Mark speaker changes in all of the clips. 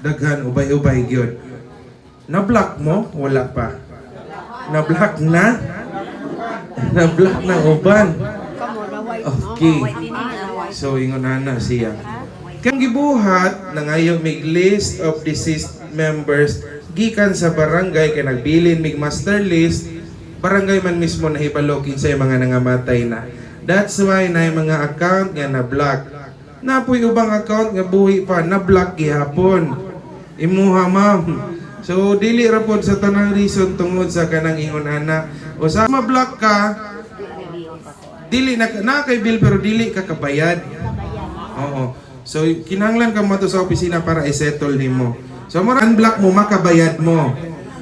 Speaker 1: daghan ubay-ubay gyud. Na-block mo? Wala pa. Na-block na? Na-block na uban. Okay. So ingon ana siya. Kang gibuhat na ngayon mig list of deceased members gikan sa barangay kay nagbilin mig master list, barangay man mismo nahibalo kinsay mga nangamatay na. That's why na mga account nga na-block. Napoy ubang account nga buhi pa na-block gihapon. Imuha ma'am. So dili ra pod sa tanang reason tungod sa kanang ingon ana. O sa ma-block ka, dili na kay bill pero dili ka kabayad. Oo. So kinahanglan ka mo to sa opisina para i-settle nimo. So mo unblock mo makabayad mo.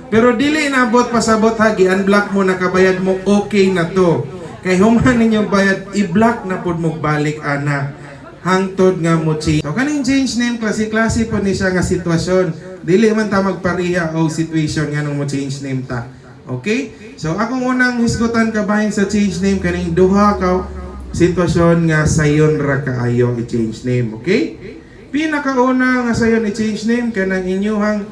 Speaker 1: Pero dili naabot pasabot ha gi-unblock mo nakabayad mo, okay na to. Kay human ninyo bayad i-block na pud mo balik ana. Hangtod nga mo change. So kaning change name klase-klase po ni siya nga sitwasyon. Dili man ta magpareha og situation nganong mo change name ta. Okay? So akong unang hisgutan kabahin sa change name kaning duha ka sitwasyon nga sayon ra kaayo i-change name. Okay? Pinakauna nga sayon i-change name kanang inyuhang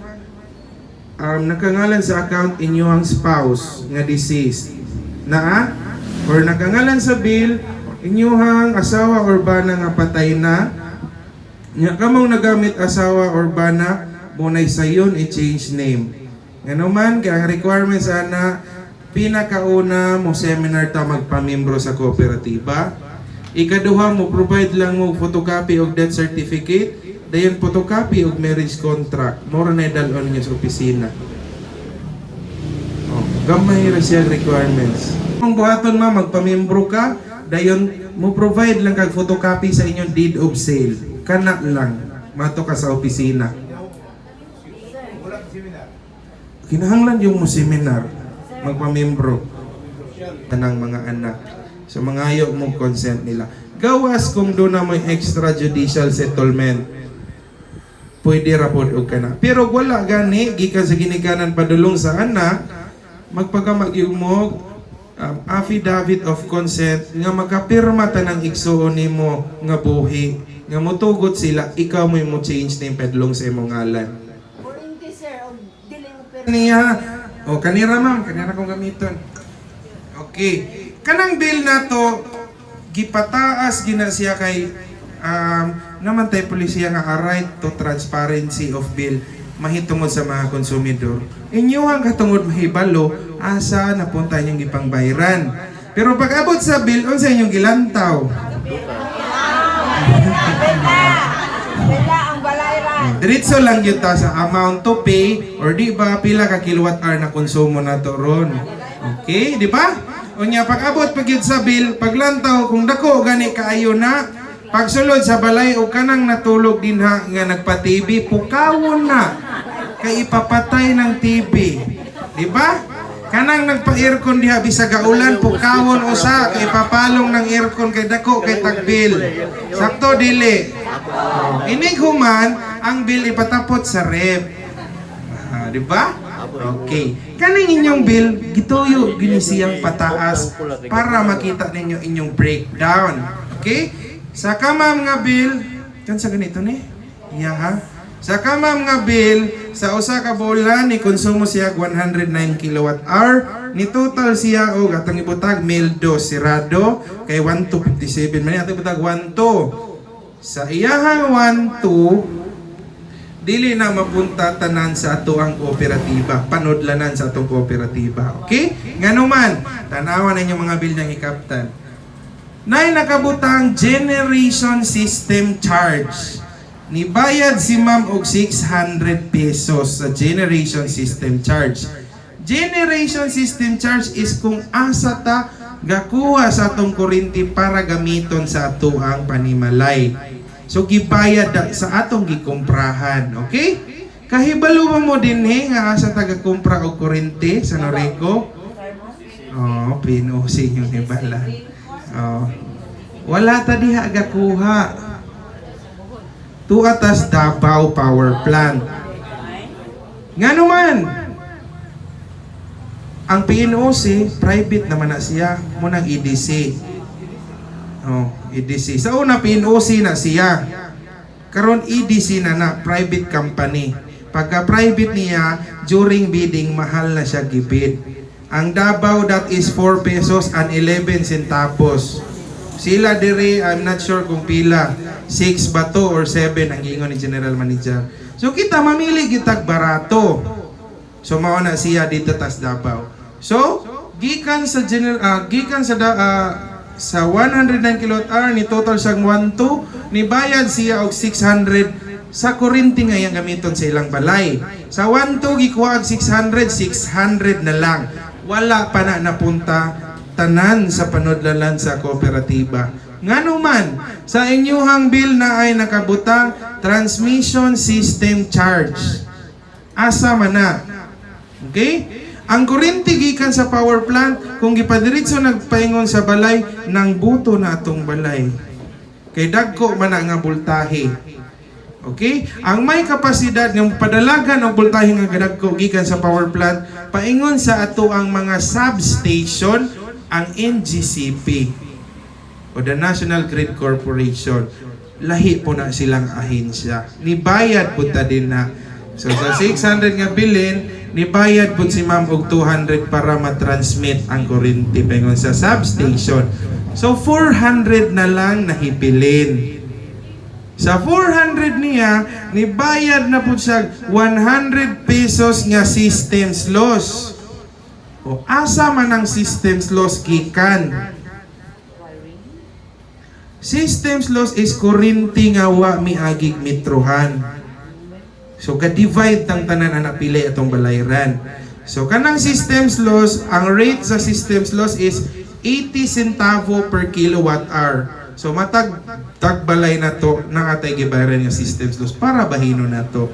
Speaker 1: nakangalan sa account inyuhang spouse nga deceased. Naa? Or nakangalan sa bill inyuhang asawa or bana nga patay na. Nya kamong nagamit asawa or bana munay sayon i-change name. Ngano man kay ang requirements ana pinakauna mo seminar ta magpamembro sa kooperatiba. Ikaduha mo provide lang mo photocopy og death certificate, dayon photocopy og marriage contract. Mora na dalon niyo sa opisina. Oh, gamay ra siya requirements. Kung buhaton ma magpamembro ka, dayon mo provide lang kag photocopy sa inyong deed of sale. Kana lang mato ka sa opisina. Kinahanglan yung mo seminar magpamembro tanang mga anak. So mangayo mo consent nila. Gawas kung doon na may extrajudicial settlement. Pwede ra pod og kana. Pero wala gani gikan sa ginikanan padulong sa anak, magpagamag mo affidavit of consent nga makapirma tanang igsuon nimo nga buhi nga motugot sila ikaw mo change name padulong sa imong ngalan. Niya o kanira ma'am, kanira kong gamiton. Okay. Kanang bill na to gipataas gina siya kay naman tay polisiya nga right to transparency of bill mahitungod sa mga konsumidor. Inyuhang katungod mahibalo asa napunta inyong ipangbayaran. Pero pag abot sa bill unsa inyong gilantaw? Diretso lang yun ta sa amount to pay or di ba pila ka kilowatt hour na konsumo na to ron. Okay, di ba? Unya pag abot pag yun sa bill, paglantaw kung dako gani kaayo na, pagsulod sa balay o kanang natulog din ha nga nagpa-TV, pukawon na kay ipapatay ng TV. Di ba? Kanang nagpa-aircon diha bisag gaulan, pukawon usa kay papalong ng aircon kay dako kay tagbil. Sakto dili. Inig human ang bill ipatapot sa rep. Di ba? Okay. Kaning inyong bill gituyo ginisiyang pataas para makita ninyo inyong breakdown. Okay? Sa kamam nga bill, kan sa ganito ni? Yeah, ha? Sa kamam nga bill, sa usa ka bulan ni konsumo siya 109 kilowatt hour, ni total siya og atong ibutag 1,200 sirado kay 1,257 man atong ibutag 1,200. Sa iyahang 1,200 dili na mapunta tanan sa ato ang kooperatiba, panudlanan sa atong kooperatiba. Okay? Ngano man, tanawan ninyo mga bill ng ikaptan. Nay nakabutang generation system charge. Nibayad si ma'am og 600 pesos sa generation system charge. Generation system charge is kung asa ta gakuha sa atong kuryente para gamiton sa ato ang panimalay. So gibayad sa atong gikomprahan, okay? Kahibalo mo din nga asa taga-kumpra og kuryente sa Noreco. Oh, pinusin yung hibala. Oh. Wala ta diha gakuha. Tuatas Davao Power Plant. Ngano man? Ang PNOC, private naman na siya, munang EDC. Oh, EDC. Sa una PNOC na siya. karon EDC na private company. Pagka private niya, during bidding mahal na siya gibid. Ang Davao, that is 4 pesos and 11 centavos. Sila dire, I'm not sure kung pila, 6 ba to or 7 ang gingon ni General Manager. So kita mamili gitag barato. So mao na siya dito tas Davao. So gikan sa sa 109 kWh ni total siyang 1.2 ni bayad siya og 600 sa kuryente nga yang gamiton sa ilang balay. Sa 1.2 gikuha og 600 na lang. Wala pa na napunta tanan sa panudlalan sa kooperatiba. Ngano man, sa inyuhang bill na ay nakabutang transmission system charge. Asa man na. Okay? Ang kuryente gikan sa power plant, kung gipadiritso nagpaingon sa balay, nang buto na atong balay. Kay dagko man na nga voltahe. Okay? Ang may kapasidad ng padalagan ng voltahe nga dagko gikan sa power plant, paingon sa ato ang mga substation, ang NGCP o the National Grid Corporation. Lahi po na silang ahensya. Nibayad po ta din na. So sa 600 nga bilin, nibayad po si ma'am og 200 para matransmit ang kuryente pengon sa substation. So 400 na lang nahibilin. Sa 400 niya, nibayad na po siya 100 pesos nga systems loss. O asa man ang systems loss gikan. Systems loss is kuryente nga wa miagig metrohan. So ka-divide tang tanan anak pili atong balayran. So kanang systems loss, ang rate sa systems loss is 80 centavo per kilowatt-hour. So matag tagbalay na to nang atay gibayaran nga systems loss para bahino na to.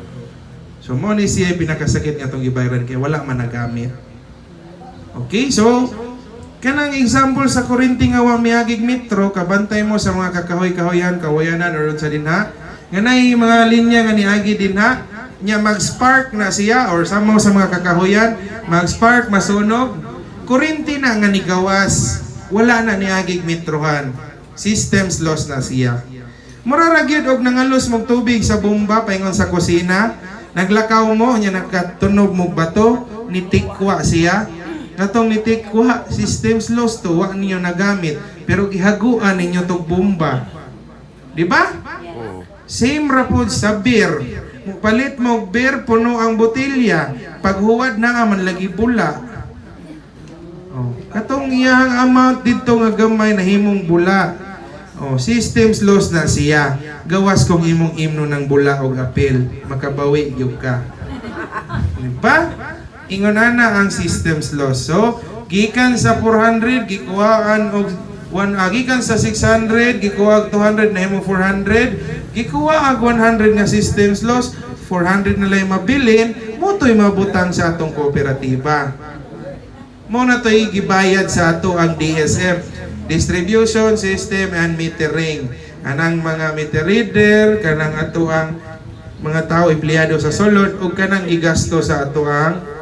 Speaker 1: So mo ni siya pinakasakit nga tong gibayaran kay wala man nagamit. Okay, so kanang example sa kuryente nga wa miagig metro, kabantay mo sa mga kakahoy-kahoyan, kawayanan or sa dinha. Ganay mga linya nga niagi dinha, nya mag-spark na siya or sama sa mga kakahoyan, mag-spark, masunog, kuryente na nga nigawas, wala na niagig metrohan. Systems loss na siya. Muraragyod og nangalos mong tubig sa bomba paingon sa kusina, naglakaw mo nya nagkatunog mo bato, nitikwa siya. Katong nitikwa, systems loss to, wa ninyo nagamit, pero gihaguan ninyo tong bomba. Di ba? Same rapod sa beer. Palit mo beer, puno ang botelya. Paghuwad na nga man lagi bula. Oh. Katong iyang amount dito nga gamay na himong bula. Oh, systems loss na siya. Gawas kong imong imno ng bula o apel. Makabawi yung ka. Di ba? Ingon ana ang systems loss. So, gikan sa 400 gikuhaan og gikan sa 600 gikuha og 200 na himo 400, gikuha og 100 nga systems loss, 400 na lang mabilin, mo to'y mabutang sa atong kooperatiba. Mo na to'y gibayad sa ato ang DSF, Distribution System and Metering. Anang mga meter reader, kanang ato ang mga tao empleyado sa sulod ug kanang gigasto sa ato ang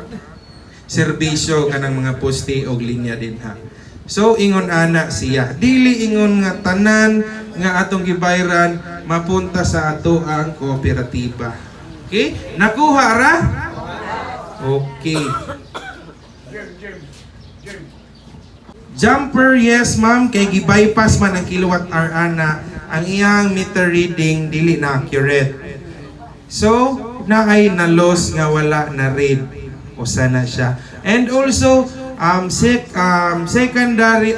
Speaker 1: serbisyo kanang mga poste og linya din ha. So ingon ana siya. Dili ingon nga tanan nga atong gibayran mapunta sa ato ang kooperatiba. Okay? Nakuha ra? Okay. Jumper, yes ma'am, kay gi-bypass man ang kilowatt-hour ana, ang iyang meter reading dili na accurate. So, naay na loss nga wala na read. Usa na siya. And also, secondary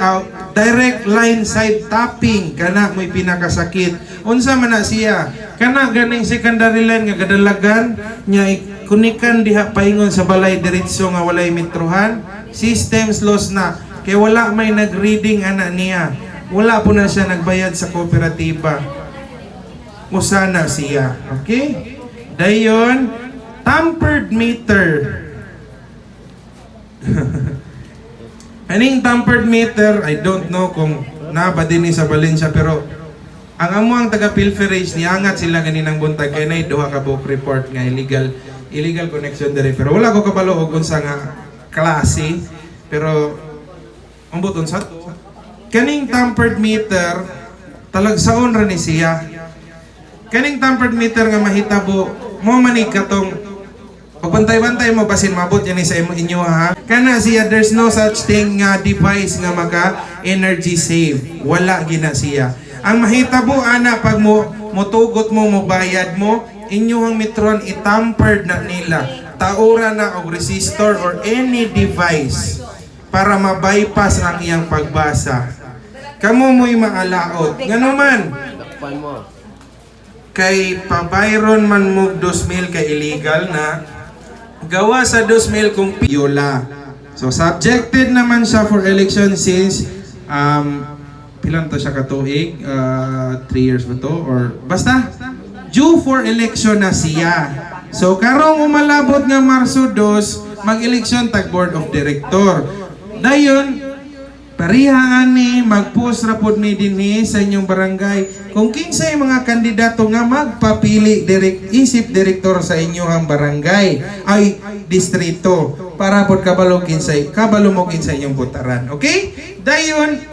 Speaker 1: direct line side tapping kana mo'y pinakasakit. Unsa man na siya? Kana ganing secondary line nga kadalagan nya kunikan diha paingon sa balay diretso nga walay metrohan, systems loss na. Kay wala may nag-reading ana niya. Wala po na siya nagbayad sa kooperatiba. Usa na siya. Okay? Dayon, tampered meter. Aning tampered meter, I don't know kung naba din sa Valencia, pero ang amuang taga-pilferage niangat sila ganinang buntag kay nay duha ka book report nga illegal connection dire, pero wala ko kabalo og unsa nga klase, pero umbot unsa kaning tampered meter talagsaon ra ni siya kaning tampered meter nga mahitabo mo manig katong pagbantay-bantay mo basin mabot yan sa inyo ha. Kana siya there's no such thing nga device nga maka energy save. Wala gina siya. Ang mahitabo ana pag motugot mo mobayad mo inyong metron itampered na nila. Taura na og resistor or any device para ma-bypass ang iyang pagbasa. Kamo mo'y maalaot. Ngano man? Kay pabayron man mo 2,000 kay illegal na gawa sa 2,000 kung piola. So subjected naman siya for election since pilan to siya katuig? 3 years ba to? Or basta due for election na siya. So karong umalabot nga Marso 2 mag-eleksyon tag board of director. Dayon parihaan ni mag-post rapod ni dinhi sa inyong barangay kung kinsay mga kandidato nga magpapili isip direktor sa inyong barangay ay distrito para pod kabalo mo kinsay inyong botaran. Okay? Dayon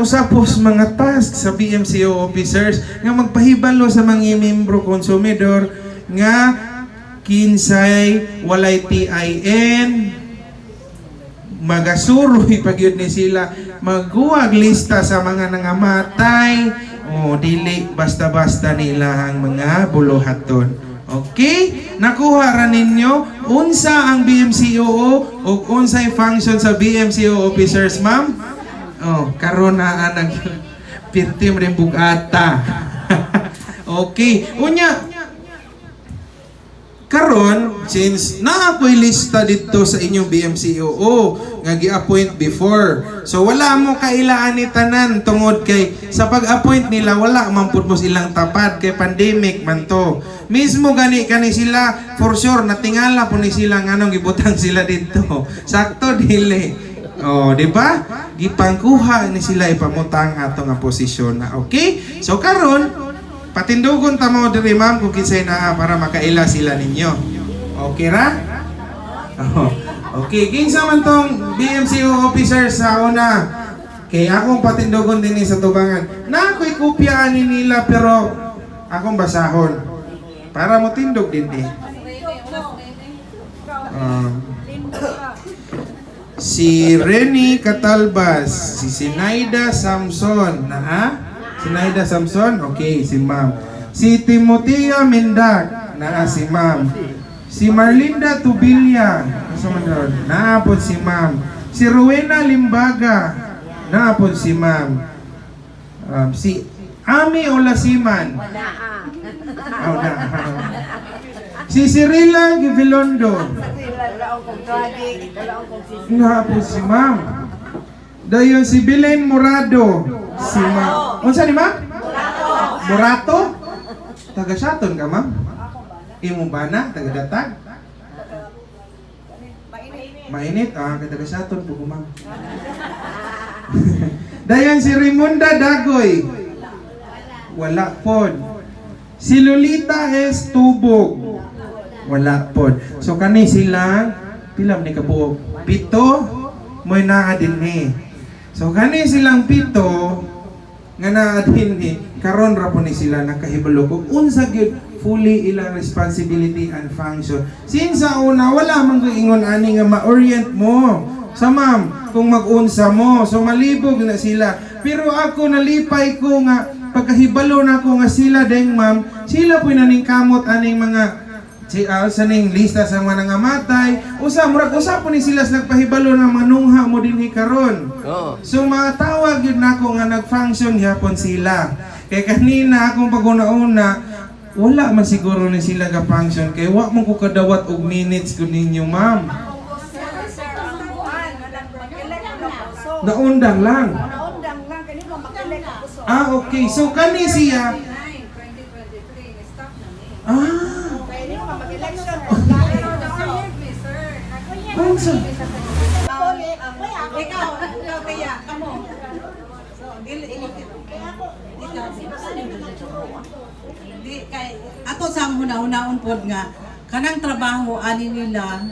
Speaker 1: usapos mga task sa BMCO officers nga magpahibalo sa mga membro konsumidor nga kinsay walay TIN magasuroy pagyud ni sila maghuwag lista sa mga nangamatay o dili basta-basta nila ang mga buluhaton. Okay? Nakuha ra ninyo unsa ang BMCOO o unsay function sa BMCO officers, ma'am? Oh, karon na nag pirtim rin bugata. Okay. Unya karon since naakoy lista dito sa inyong BMCOO nga gi-appoint before. So wala mo kailaan ni tanan tungod kay sa pag-appoint nila wala man pud mo silang tapad kay pandemic man to. Mismo gani sila for sure natingala po ni sila nganong gibutang sila dito. Sakto dili. Oh, di ba? Gipangkuha ni sila ipamutang ato nga posisyon na. Okay? So karon patindugon ta mo diri ma'am kung kinsay naa para makaila sila ninyo. Okay ra? Oh. Okay, kinsa man tong BMCO officer sa una. Kay akong patindugon dinhi sa tubangan. Na ako'y kopya ani nila pero akong basahon. Para mo tindog din di. Si Reni Catalbas, si Sinaida Samson, Sinaida Samson, okay, si ma'am. Si Timotea Mendak, si ma'am. Si Marlinda Tubilla, naapod si ma'am. Si Rowena Limbaga, naapod si ma'am. Si Ami Olasiman. Si Cirila Givilondo. Naapod si ma'am. Dayon si Belen Morado. Si ma'am. Unsa ni ma'am? Morato. Taga Shaton ka ma'am? Imo ba na? Taga Datag? Mainit? Taga Shaton po ma'am. Dayon si Rimonda Dagoy. Wala pod. Si Lolita S. Tubog. Wala pod. So kani sila pilam ni kabuok. 7 mo'y naa dinhi. So kani silang 7 nga naa dinhi karon ra po ni sila nakahibalo kung unsa gyud fully ilang responsibility and function. Since sa una wala man ko ingon ani nga ma-orient mo sa ma'am kung mag-unsa mo. So malibog na sila. Pero ako nalipay ko nga pagkahibalo na ko nga sila deng ma'am, sila po naningkamot aning mga sa ning lista sa mga nangamatay. Murag usa po ni sila nagpahibalo na manungha mo dinhi karon. So mga tawag yun nako nga nag-function gyapon sila. Kay kanina akong pag-una-una wala man siguro ni sila ga function kay wa man ko kadawat og minutes kun ninyo ma'am. Naundang lang. Okay. So kani siya Pansa?
Speaker 2: Ikaw kaya, kamo. So, ato sa huna-hunaon pod nga kanang trabaho ani nila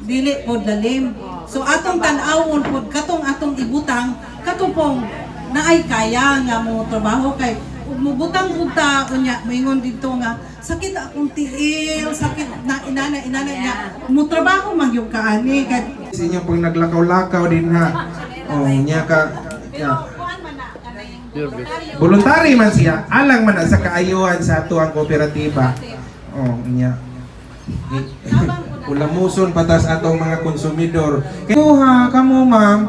Speaker 2: dili pod lalim. So atong tan-awon pod katong atong ibutang katong pong naay kaya nga mo trabaho kay mubutang punta unya moingon dito nga sakit akong tiil, sakit na inana niya. Mo trabaho man yung kaani kay
Speaker 1: Sa inyo pag naglakaw-lakaw din ha. Oh, niya ka. Yeah. Voluntary man siya, alang man na sa kaayuhan sa ato ang kooperatiba. Oh, niya. Ulamuson patas atong mga konsumidor. Kaya kamo ma'am,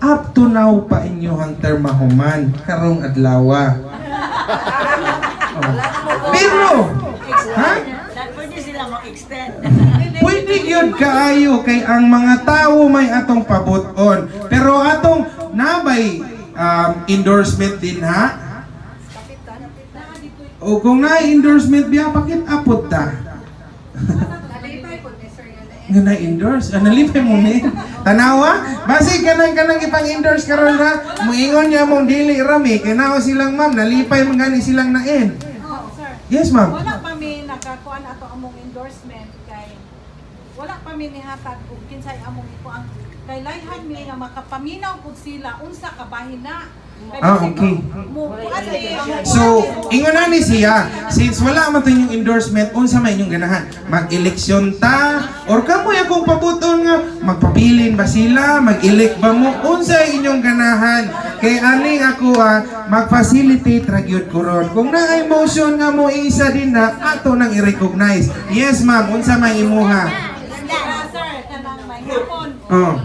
Speaker 1: up to now pa inyong termahuman karong adlawa. Oh. Pero, ha?
Speaker 3: Pwede sila mag-extend.
Speaker 1: Pwede yun kaayo kay ang mga tao may atong pabuton. Pero atong nabay endorsement din ha? O kung na-endorsement biya, bakit apod ta? Nga na-endorse? Nalipay mo ni? Tanawa? Basi kanang ipang-endorse karon ha? Muingon niya mong dili rami. Kanawa silang ma'am, nalipay mangani silang nain. Yes ma'am.
Speaker 4: Wala pa mi nakakuan ato among endorsement kay wala pa mi nihatag og kinsay among ikuan kay layhan mi nga makapaminaw pud sila unsa ka bahin na. Kay
Speaker 1: Okay. So, ingon na ni siya, since wala man to yung endorsement, unsa may inyong ganahan? Mag-eleksyon ta? Or kamoy akong pabuton nga, magpabilin ba sila? Mag-elect ba mo? Unsa inyong ganahan? Kay aning ako mag-facilitate ragyod ko ron. Kung na motion nga mo isa din na, ato nang i-recognize. Yes ma'am, unsa may imuha?
Speaker 4: Sir, kanang may hapon.
Speaker 1: Oh.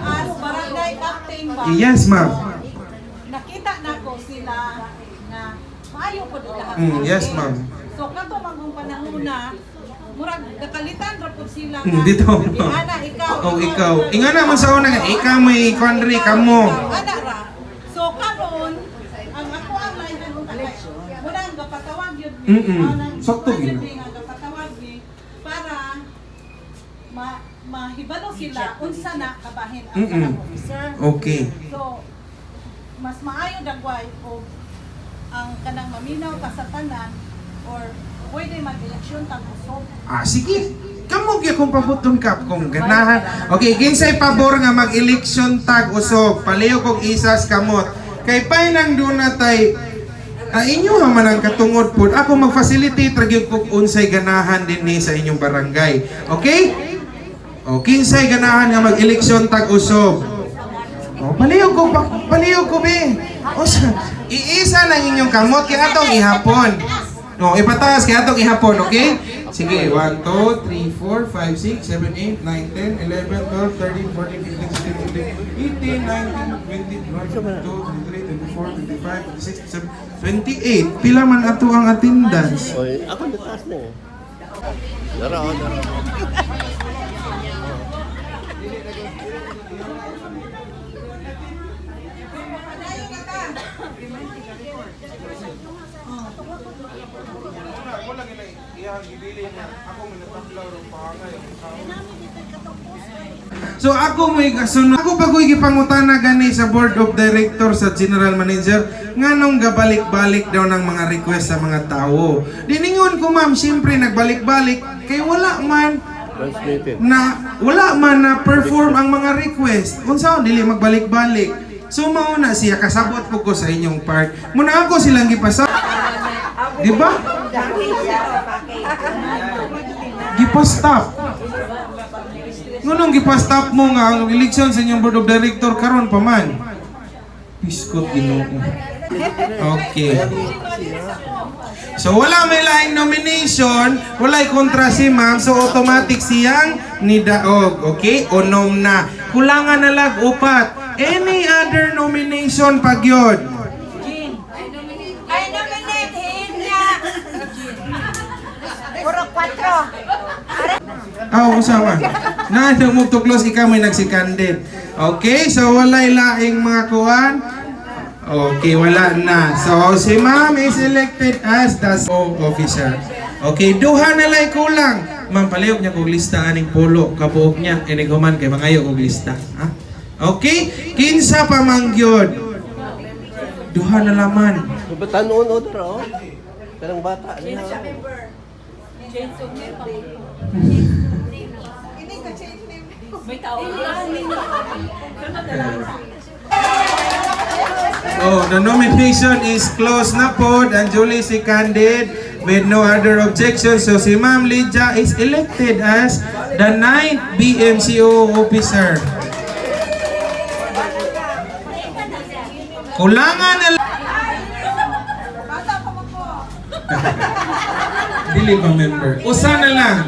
Speaker 4: As barangay captain ba?
Speaker 1: Yes ma'am.
Speaker 4: Nakita nako sila na maayo pud lahat.
Speaker 1: Yes ma'am.
Speaker 4: So kato magong panahon na murag nakalitan ra pud sila
Speaker 1: Dito.
Speaker 4: Ana ikaw.
Speaker 1: Oh, ikaw. Inga naman sa una nga, ikaw may kondri kamo.
Speaker 4: Ana ra. So karon ang ako ang layhan unta kay mura ang gapatawag yun mi.
Speaker 1: Sakto
Speaker 4: yun.
Speaker 1: gyud.
Speaker 4: Nga gapatawag mi para mahibalo sila unsa na kabahin ang kanang officer.
Speaker 1: Okay.
Speaker 4: So mas maayo dagway o ang kanang maminaw ta sa tanan or pwede mag-eleksyon tag usog.
Speaker 1: Sige. Kamu gyud kung pabuton ka kung ganahan. Okay, kinsay pabor nga mag-eleksyon tag usog, paliw kog isas kamot. Kay pay nang dunatay inyo man ang katungod pod. Ako mag-facilitate ra gyud kog unsay ganahan dinhi sa inyong barangay. Okay? O kinsay ganahan nga mag-eleksyon tag usog. O paliw ko be. O iisa lang inyong kamot kay atong ihapon. No, ipataas kay atong ihapon, okay? Sige, 1, 2, 3, 4, 5, 6, 7, 8, 9, 10, 11, 12, 13, 14, 15, 16, 17, 18, 19, 20, 21, 22, 23, 24, 25, 26, 27, 28. Pila man ato ang attendance?
Speaker 5: Oy, ako nataas na eh. Dara.
Speaker 1: So ako mo ikasunod. Ako pa ko gipangutana gani sa board of directors sa general manager nganong gabalik-balik daw ng mga request sa mga tao. Diningon ko ma'am, siyempre nagbalik-balik kay wala man na perform ang mga request. Unsa dili magbalik-balik. So mauna siya kasabot po ko sa inyong part. Muna ako silang gipasa. Di ba? Gipastop. Ngunong gipastop mo nga ang eleksyon sa inyong board of director karon pa man. Piskot Ginoo. Okay. So wala may laing nomination, walay kontra si ma'am, so automatic siyang nidaog. Okay? Unom na. Kulangan na lag upat. Any other nomination pag yun?
Speaker 3: Ay, nominate niya. Puro 4.
Speaker 1: Usama. Na mo to close ikaw may nagsikandid. Okay, so walay laing mga kuan. Okay, wala na. So si ma'am is elected as the officer. Okay, duha na lay kulang. Ma'am palihog niya kog lista aning pulo kabuok niya iniguman kay mangayo kog lista. Ha? Okay? Kinsa pa mangyod. Duha na laman.
Speaker 5: Batanon o dara oh. Karang bata na.
Speaker 4: May tao.
Speaker 1: Oh, the nomination is closed na pod and Julie seconded with no other objection. So si Ma'am Lydia is elected as the 9th BMCO officer. Kulangan na dili pa member. Usa na lang.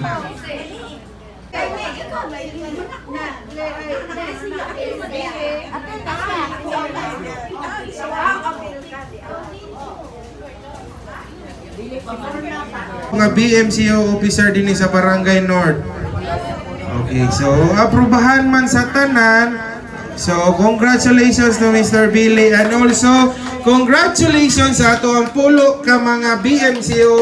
Speaker 1: Mga BMCO officer din sa Barangay North. Okay, so aprobahan man sa tanan. So congratulations to Mr. Billy and also congratulations sa ato ang pulo ka mga BMCO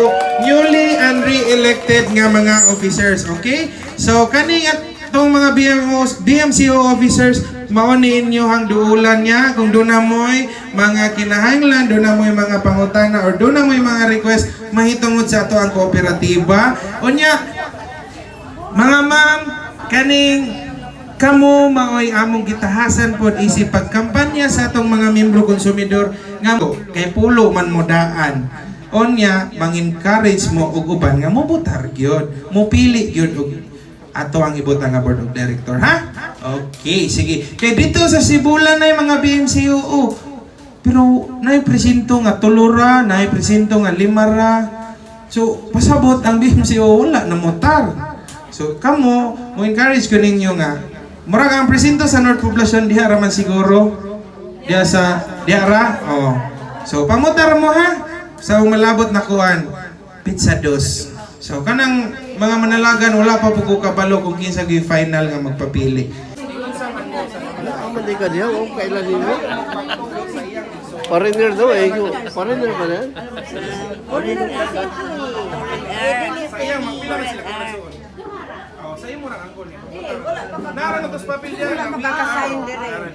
Speaker 1: newly and re-elected nga mga officers. Okay? So kaning atong mga BMCO officers mauniin nyo ang duulan niya kung doon na mo'y mga kinahanglan, doon na mo'y mga pangutana or doon na mo'y mga request mahitungod sa ato ang kooperatiba. Unya, mga ma'am, kaning kamo maoy among gitahasan pod isip pagkampanya sa atong mga membro konsumidor nga kay pulo man mo daan. Unya, mang-encourage mo og uban nga mo butar gyud, mo pili gyud og ato ang ibutang nga board of director, ha? Okay, sige. Kay dito sa Sibulan na yung mga BMCO, pero na presinto nga Tulura, na presinto nga Limara. So, pasabot ang BMCO, wala na motar. So, kamo, mo encourage ko ninyo nga, murag ang presinto sa North Poblacion, diha raman siguro. Diha sa, diha ra? Oh. So, pamutar mo ha, sa umalabot na kuan, pizza dos. So, kanang mga manalagan, wala pa po ko kabalo kung kinsa gyud final nga magpapili.
Speaker 5: Hindi ka diya, kung kailan nyo. Foreigner daw eh. Foreigner pa na?
Speaker 1: Sayang, magpila na sila kung oh, sayo mo na ang angkol niya. Nara na tos papel diya. Magkakasayin dire.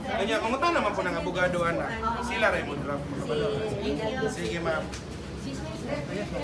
Speaker 1: Kanya, mangutan naman po ng abogado, anak. Sila rin mo draft. Sige, ma'am.